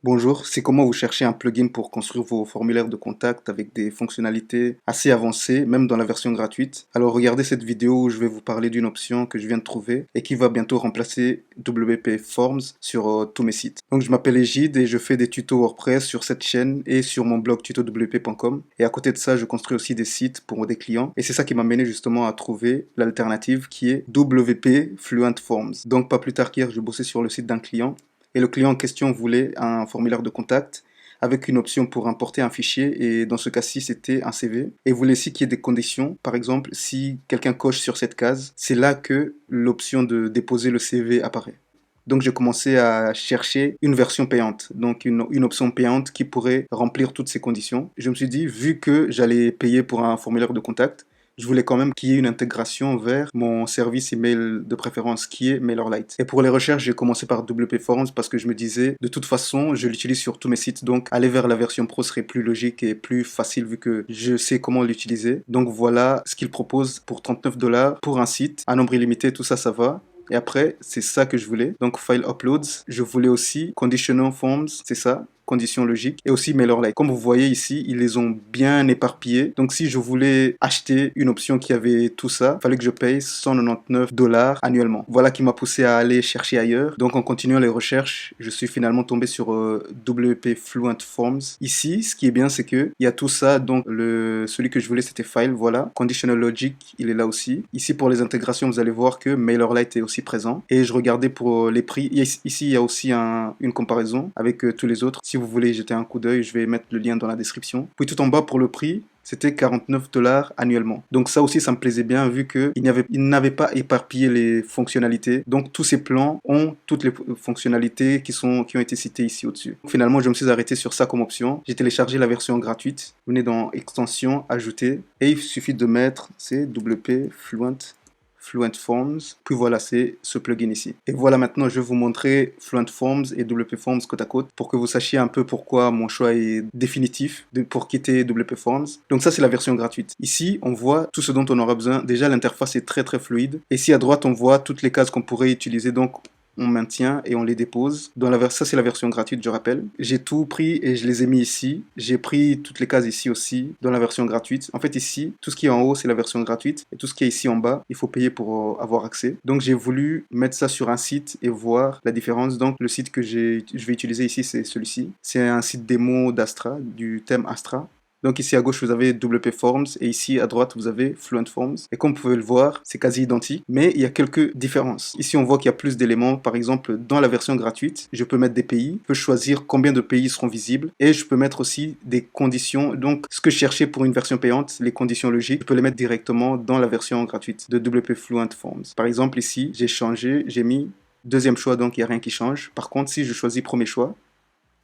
Bonjour, c'est comment vous cherchez un plugin pour construire vos formulaires de contact avec des fonctionnalités assez avancées, même dans la version gratuite. Alors regardez cette vidéo où je vais vous parler d'une option que je viens de trouver et qui va bientôt remplacer WP Forms sur tous mes sites. Donc je m'appelle Egide et je fais des tutos WordPress sur cette chaîne et sur mon blog tutowp.com. Et à côté de ça, je construis aussi des sites pour des clients. Et c'est ça qui m'a mené justement à trouver l'alternative qui est WP Fluent Forms. Donc pas plus tard qu'hier, je bossais sur le site d'un client et le client en question voulait un formulaire de contact avec une option pour importer un fichier et dans ce cas-ci c'était un CV et voulait aussi qu'il y ait des conditions. Par exemple, si quelqu'un coche sur cette case, c'est là que l'option de déposer le CV apparaît. Donc j'ai commencé à chercher une version payante, donc une option payante qui pourrait remplir toutes ces conditions. Je me suis dit, vu que j'allais payer pour un formulaire de contact, je voulais quand même qu'il y ait une intégration vers mon service email de préférence qui est MailerLite. Et pour les recherches, j'ai commencé par WP Forms parce que je me disais, de toute façon, je l'utilise sur tous mes sites, donc aller vers la version pro serait plus logique et plus facile vu que je sais comment l'utiliser. Donc voilà ce qu'il propose pour 39 dollars pour un site, un nombre illimité, tout ça, ça va. Et après, c'est ça que je voulais. Donc, file uploads. Je voulais aussi conditional forms, c'est ça, conditions logiques, et aussi MailerLite. Comme vous voyez ici, ils les ont bien éparpillés. Donc, si je voulais acheter une option qui avait tout ça, il fallait que je paye 199 dollars annuellement. Voilà qui m'a poussé à aller chercher ailleurs. Donc, en continuant les recherches, je suis finalement tombé sur WP Fluent Forms. Ici, ce qui est bien, c'est que il y a tout ça. Donc, celui que je voulais, c'était file. Voilà. Conditional logic, il est là aussi. Ici, pour les intégrations, vous allez voir que MailerLite est aussi présent. Et je regardais pour les prix. Ici, il y a aussi une comparaison avec tous les autres. Si vous voulez jeter un coup d'œil, je vais mettre le lien dans la description. Puis tout en bas, pour le prix, c'était 49 dollars annuellement. Donc ça aussi, ça me plaisait bien vu qu'il n'avait pas éparpillé les fonctionnalités. Donc tous ces plans ont toutes les fonctionnalités qui ont été citées ici au-dessus. Finalement, je me suis arrêté sur ça comme option. J'ai téléchargé la version gratuite. Vous venez dans Extension, Ajouter. Et il suffit de mettre, c'est WP Fluent Forms, puis voilà, c'est ce plugin ici. Et voilà, maintenant, je vais vous montrer Fluent Forms et WP Forms côte à côte pour que vous sachiez un peu pourquoi mon choix est définitif pour quitter WP Forms. Donc ça, c'est la version gratuite. Ici, on voit tout ce dont on aura besoin. Déjà, l'interface est très, très fluide. Et ici, à droite, on voit toutes les cases qu'on pourrait utiliser. Donc, on maintient et on les dépose. Ça, c'est la version gratuite, je rappelle. J'ai tout pris et je les ai mis ici. J'ai pris toutes les cases ici aussi dans la version gratuite. En fait, ici, tout ce qui est en haut, c'est la version gratuite. Et tout ce qui est ici en bas, il faut payer pour avoir accès. Donc, j'ai voulu mettre ça sur un site et voir la différence. Donc, le site que je vais utiliser ici, c'est celui-ci. C'est un site démo d'Astra, du thème Astra. Donc ici à gauche, vous avez WP Forms et ici à droite, vous avez Fluent Forms. Et comme vous pouvez le voir, c'est quasi identique, mais il y a quelques différences. Ici, on voit qu'il y a plus d'éléments. Par exemple, dans la version gratuite, je peux mettre des pays, je peux choisir combien de pays seront visibles et je peux mettre aussi des conditions. Donc, ce que je cherchais pour une version payante, les conditions logiques, je peux les mettre directement dans la version gratuite de WP Fluent Forms. Par exemple, ici, j'ai changé, j'ai mis deuxième choix, donc il n'y a rien qui change. Par contre, si je choisis premier choix,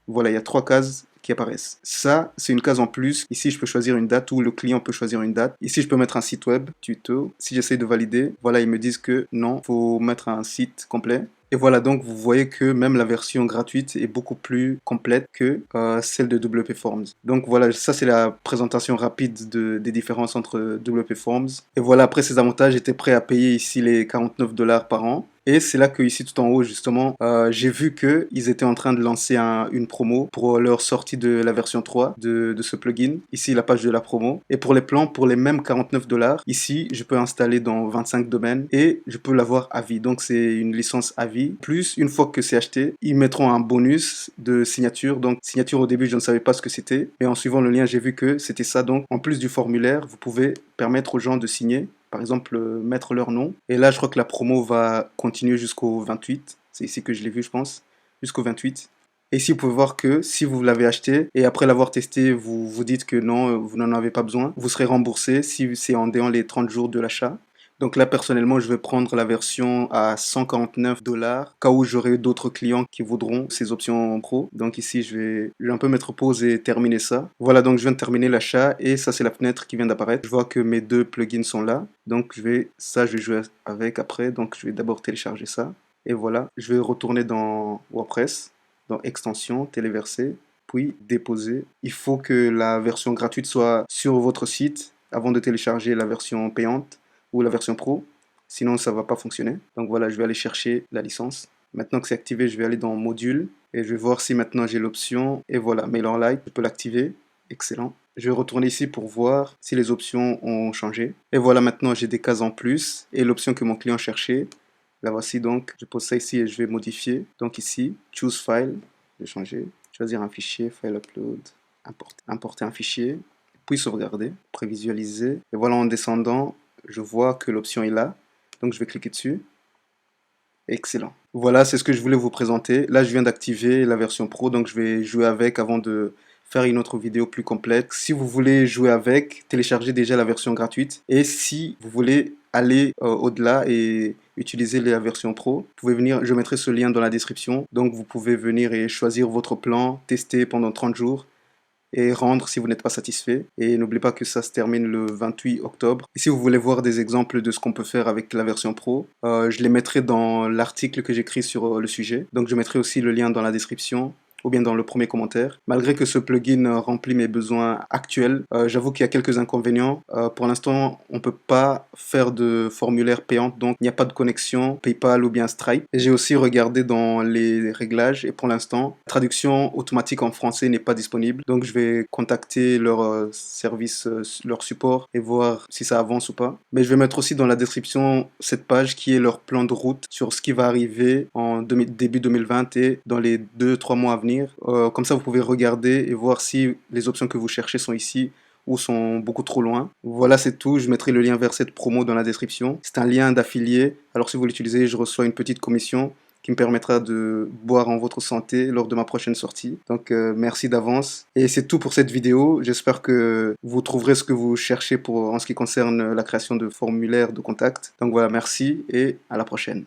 voilà, il y a trois cases qui apparaissent. Ça, c'est une case en plus. Ici, je peux choisir une date ou le client peut choisir une date. Ici, je peux mettre un site web, tuto. Si j'essaye de valider, voilà, ils me disent que non, il faut mettre un site complet. Et voilà, donc vous voyez que même la version gratuite est beaucoup plus complète que celle de WP Forms. Donc voilà, ça c'est la présentation rapide des différences entre WP Forms. Et voilà, après ces avantages, j'étais prêt à payer ici les 49 dollars par an. Et c'est là que ici tout en haut justement, j'ai vu qu'ils étaient en train de lancer une promo pour leur sortie de la version 3 de ce plugin. Ici la page de la promo. Et pour les plans, pour les mêmes 49 dollars, ici je peux installer dans 25 domaines et je peux l'avoir à vie. Donc c'est une licence à vie. Plus une fois que c'est acheté, ils mettront un bonus de signature. Donc signature au début je ne savais pas ce que c'était. Mais en suivant le lien j'ai vu que c'était ça. Donc en plus du formulaire, vous pouvez permettre aux gens de signer par exemple mettre leur nom. Et là, je crois que la promo va continuer jusqu'au 28. C'est ici que je l'ai vu, je pense. Jusqu'au 28. Et ici, vous pouvez voir que si vous l'avez acheté et après l'avoir testé, vous vous dites que non, vous n'en avez pas besoin, vous serez remboursé si c'est en déant les 30 jours de l'achat. Donc là, personnellement, je vais prendre la version à 149 dollars, cas où j'aurai d'autres clients qui voudront ces options en pro. Donc ici, je vais un peu mettre pause et terminer ça. Voilà, donc je viens de terminer l'achat et ça, c'est la fenêtre qui vient d'apparaître. Je vois que mes deux plugins sont là. Donc je vais jouer avec après. Donc je vais d'abord télécharger ça. Et voilà, je vais retourner dans WordPress, dans Extension, Téléverser, puis Déposer. Il faut que la version gratuite soit sur votre site avant de télécharger la version payante ou la version pro, sinon ça va pas fonctionner. Donc voilà, je vais aller chercher la licence. Maintenant que c'est activé, je vais aller dans module Et je vais voir si maintenant j'ai l'option. Et voilà, MailerLite, je peux l'activer. Excellent. Je vais retourner ici pour voir si les options ont changé. Et voilà, maintenant j'ai des cases en plus et l'option que mon client cherchait. La voici donc. Je pose ça ici et je vais modifier. Donc ici, Choose File. Je vais changer. Choisir un fichier, File Upload, importer un fichier, puis sauvegarder, prévisualiser. Et voilà, en descendant, je vois que l'option est là. Donc je vais cliquer dessus. Excellent. Voilà, c'est ce que je voulais vous présenter. Là, je viens d'activer la version pro, donc je vais jouer avec avant de faire une autre vidéo plus complète. Si vous voulez jouer avec, téléchargez déjà la version gratuite. Et si vous voulez aller au-delà et utiliser la version pro, vous pouvez venir, je mettrai ce lien dans la description. Donc vous pouvez venir et choisir votre plan, tester pendant 30 jours et rendre si vous n'êtes pas satisfait. Et n'oubliez pas que ça se termine le 28 octobre. Et si vous voulez voir des exemples de ce qu'on peut faire avec la version pro, je les mettrai dans l'article que j'écris sur le sujet. Donc je mettrai aussi le lien dans la description ou bien dans le premier commentaire. Malgré que ce plugin remplit mes besoins actuels, j'avoue qu'il y a quelques inconvénients. Pour l'instant, on ne peut pas faire de formulaire payant, donc il n'y a pas de connexion PayPal ou bien Stripe. Et j'ai aussi regardé dans les réglages et pour l'instant, la traduction automatique en français n'est pas disponible. Donc je vais contacter leur service, leur support et voir si ça avance ou pas. Mais je vais mettre aussi dans la description cette page qui est leur plan de route sur ce qui va arriver en début 2020 et dans les 2-3 mois à venir. Comme ça, vous pouvez regarder et voir si les options que vous cherchez sont ici ou sont beaucoup trop loin. Voilà, c'est tout. Je mettrai le lien vers cette promo dans la description. C'est un lien d'affilié. Alors, si vous l'utilisez, je reçois une petite commission qui me permettra de boire en votre santé lors de ma prochaine sortie. Donc, merci d'avance. Et c'est tout pour cette vidéo. J'espère que vous trouverez ce que vous cherchez en ce qui concerne la création de formulaires de contact. Donc voilà, merci et à la prochaine.